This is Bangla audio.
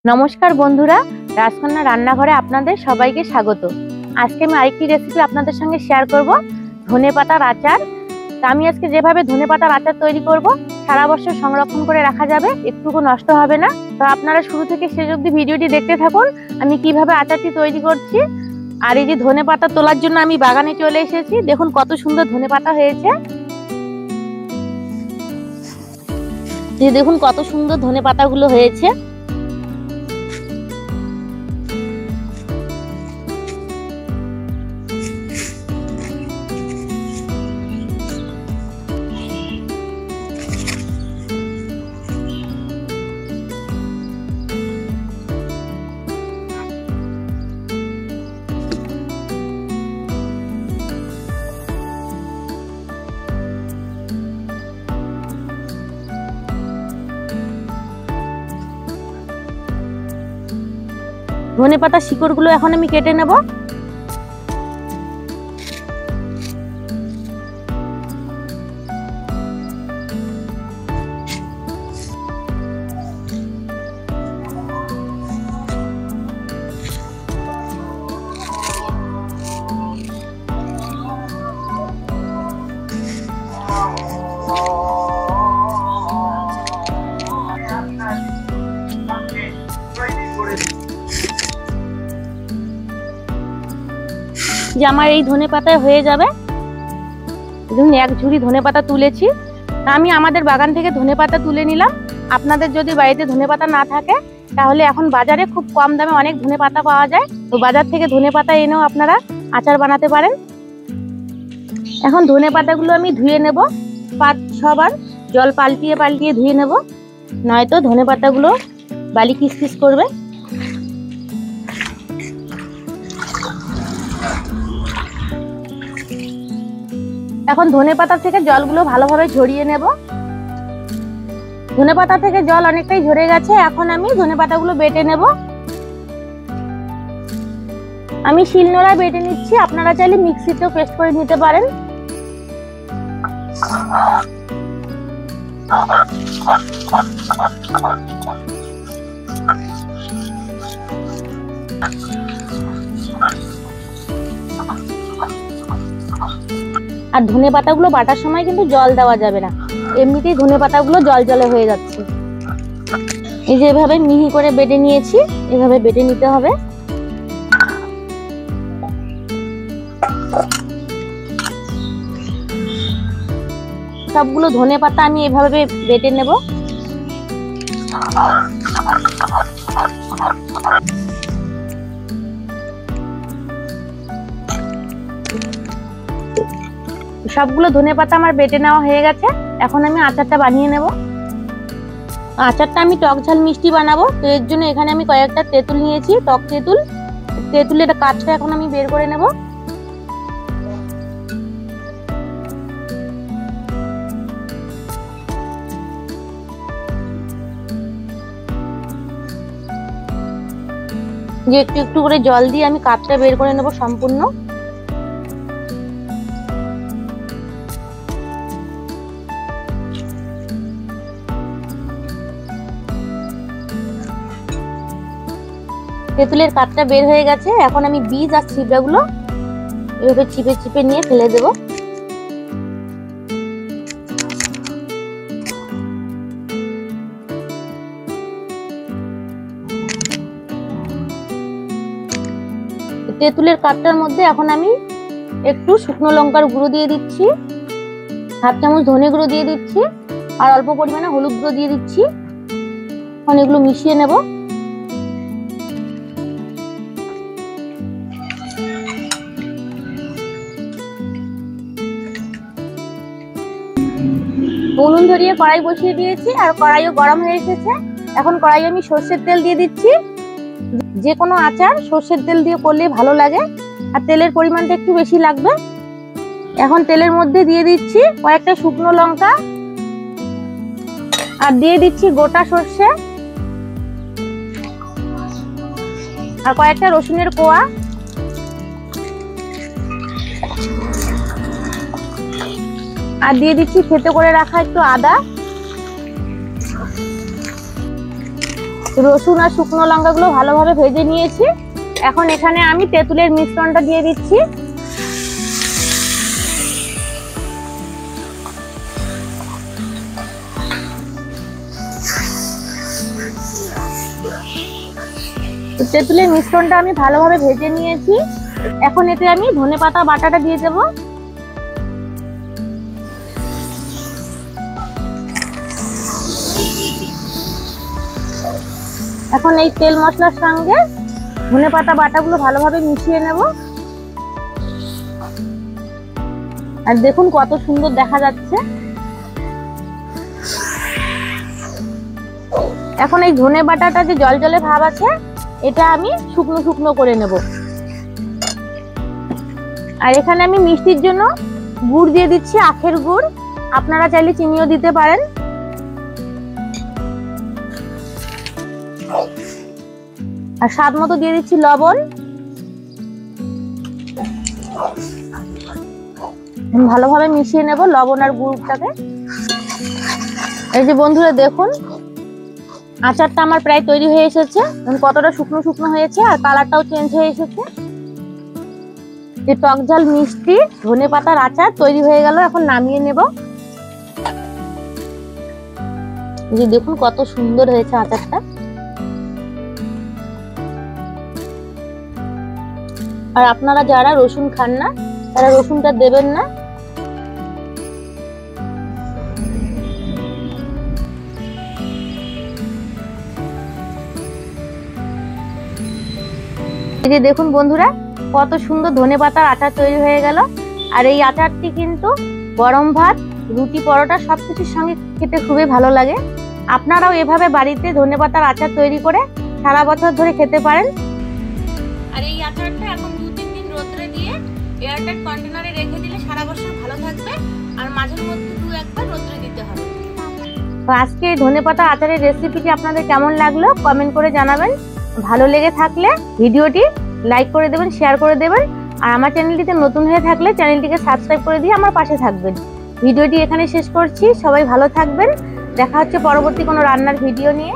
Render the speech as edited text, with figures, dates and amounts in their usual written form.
নমস্কার বন্ধুরা, রাজকন্যা রান্নাঘরে আপনাদের সবাইকে স্বাগত। আজকে আমি আরেকটি রেসিপি আপনাদের সঙ্গে শেয়ার করব, ধনেপাতার আচার। তা আমি আজকে যেভাবে ধনেপাতার আচার তৈরি করব, সারা বছর সংরক্ষণ করে রাখা যাবে, একটুকু নষ্ট হবে না। তো আপনারা শুরু থেকে শেষ অবধি ভিডিওটি দেখতে থাকুন আমি কিভাবে আচারটি তৈরি করছি। আর এই যে ধনেপাতা তোলার জন্য আমি বাগানে চলে এসেছি। দেখুন কত সুন্দর ধনেপাতা হয়েছে। দেখুন কত সুন্দর ধনেপাতাগুলো হয়েছে। ধনেপাতার শিকড়গুলো এখন আমি কেটে নেব। যে আমার এই ধনেপাতা হয়ে যাবে। দেখুন এক ঝুড়ি ধনেপাতা তুলেছি। আমি আমাদের বাগান থেকে ধনেপাতা তুলে নিলাম। আপনাদের যদি বাড়িতে ধনেপাতা না থাকে তাহলে এখন বাজারে খুব কম দামে অনেক ধনেপাতা পাওয়া যায়। তো বাজার থেকে ধনেপাতা এনেও আপনারা আচার বানাতে পারেন। এখন ধনেপাতাগুলো আমি ধুয়ে নেব, 5-6 বার জল পাল্টিয়ে পাল্টিয়ে ধুয়ে নেব, নয়তো ধনেপাতাগুলো বালি কিসকিস করবে। এখন ধনেপাতা থেকে জলগুলো ভালোভাবে ঝরিয়ে নেব। ধনেপাতা থেকে জল অনেকটাই ঝরে গেছে। এখন আমি ধনেপাতাগুলো বেটে নেব। আমি শিলনোড়ায় বেটে নিচ্ছি, আপনারা চাইলে মিক্সিতেও পেস্ট করে নিতে পারেন। আর ধনেপাতাগুলো বাটার সময় কিন্তু জল দেওয়া যাবে না, এমনিতেই ধনেপাতাগুলো জল জলে হয়ে যাচ্ছে। এই যে এভাবে মিহি করে বেটে নিয়েছি, এভাবে বেটে নিতে হবে। সবগুলো ধনেপাতা আমি এভাবে বেটে নেব। সবগুলো ধনেপাতা আমার বেটে নেওয়া হয়ে গেছে। এখন আমি আচারটা বানিয়ে নেব। আচারটা আমি টক ঝাল মিষ্টি বানাবো। তো এর জন্য এখানে আমি কয়েকটা তেঁতুল নিয়েছি, টক তেঁতুল। তেঁতুলের কাঠটা এখন আমি বের করে নেব। যে একটু একটু করে জল দিয়ে আমি কাঠটা বের করে নেব সম্পূর্ণ। তেঁতুলের কাঠটা বের হয়ে গেছে। এখন আমি বীজ আর ছিবড়াগুলো এভাবে চিপে চিপে নিয়ে ফেলে দেব। তেঁতুলের কাঠটার মধ্যে এখন আমি একটু শুকনো লঙ্কার গুঁড়ো দিয়ে দিচ্ছি, 1/2 চামচ ধনে গুঁড়ো দিয়ে দিচ্ছি, আর অল্প পরিমাণে হলুদ গুঁড়ো দিয়ে দিচ্ছি। এখন এগুলো মিশিয়ে নেব। উনুন ধরিয়ে কড়াই বসিয়ে দিয়েছি, আর কড়াইও গরম হয়ে এসেছে। এখন কড়াই আমি সর্ষের তেল দিয়ে দিচ্ছি। যে কোনো আচার সর্ষের তেল দিয়ে করলে ভালো লাগে, আর তেলের পরিমাণটা একটু বেশি লাগবে। এখন তেলের মধ্যে দিয়ে দিচ্ছি কয়েকটা শুকনো লঙ্কা, আর দিয়ে দিচ্ছি গোটা সর্ষে, আর কয়েকটা রসুনের কোয়া, আর দিয়ে দিচ্ছি থেতো করে রাখা একটু আদা। রসুন আর শুকনো লঙ্কাগুলো ভালোভাবে ভেজে নিয়েছি। এখন এখানে আমি তেঁতুলের মিশ্রণটা দিয়ে দিচ্ছি। তেঁতুলের মিশ্রণটা আমি ভালোভাবে ভেজে নিয়েছি। এখন এতে আমি ধনেপাতা বাটাটা দিয়ে দেব। এখন এই তেল মশলার সঙ্গে ধনেপাতা বাটাগুলো ভালোভাবে মিশিয়ে নেব। আর দেখুন কত সুন্দর দেখা যাচ্ছে। এখন এই ধনে বাটাটা যে জলজলে ভাব আছে এটা আমি শুকনো শুকনো করে নেব। আর এখানে আমি মিষ্টির জন্য গুড় দিয়ে দিচ্ছি, আখের গুড়। আপনারা চাইলে চিনিও দিতে পারেন। আর স্বাদ মতো দিয়ে দিচ্ছি লবণ। ভালোভাবে মিশিয়ে নেব লবণ আর গুড়টাকে। এই যে বন্ধুরা দেখুন আচারটা আমার প্রায় তৈরি হয়ে এসেছে। কতটা শুকনো শুকনো হয়েছে আর কালারটাও চেঞ্জ হয়ে এসেছে। যে টক ঝাল মিষ্টি ধনেপাতার আচার তৈরি হয়ে গেল। এখন নামিয়ে নেব। এই যে দেখুন কত সুন্দর হয়েছে আচারটা। আর আপনারা যারা রসুন খান না তারা রসুনটা দেবেন না। এই যে দেখুন বন্ধুরা কত সুন্দর ধনেপাতার আচার তৈরি হয়ে গেল। আর এই আচারটি কিন্তু গরম ভাত, রুটি, পরোটা সবকিছুর সঙ্গে খেতে খুবই ভালো লাগে। আপনারাও এভাবে বাড়িতে ধনেপাতার আচার তৈরি করে সারা বছর ধরে খেতে পারেন। আর এই আচারটা এখন 2-3 দিন রোদ্রে দিয়ে এয়ারটাইট কন্টেনারে রেখে দিলে সারা বছর ভালো থাকবে। আর মাঝে মধ্যে 2-1 রোদ্রে দিতে হবে। তো আজকে এই ধনেপাতা আচারের রেসিপিটি আপনাদের কেমন লাগলো কমেন্ট করে জানাবেন। ভালো লেগে থাকলে ভিডিওটি লাইক করে দেবেন, শেয়ার করে দেবেন। আর আমার চ্যানেলটিতে নতুন হয়ে থাকলে চ্যানেলটিকে সাবস্ক্রাইব করে দিয়ে আমার পাশে থাকবেন। ভিডিওটি এখানে শেষ করছি। সবাই ভালো থাকবেন। দেখা হচ্ছে পরবর্তী কোনো রান্নার ভিডিও নিয়ে।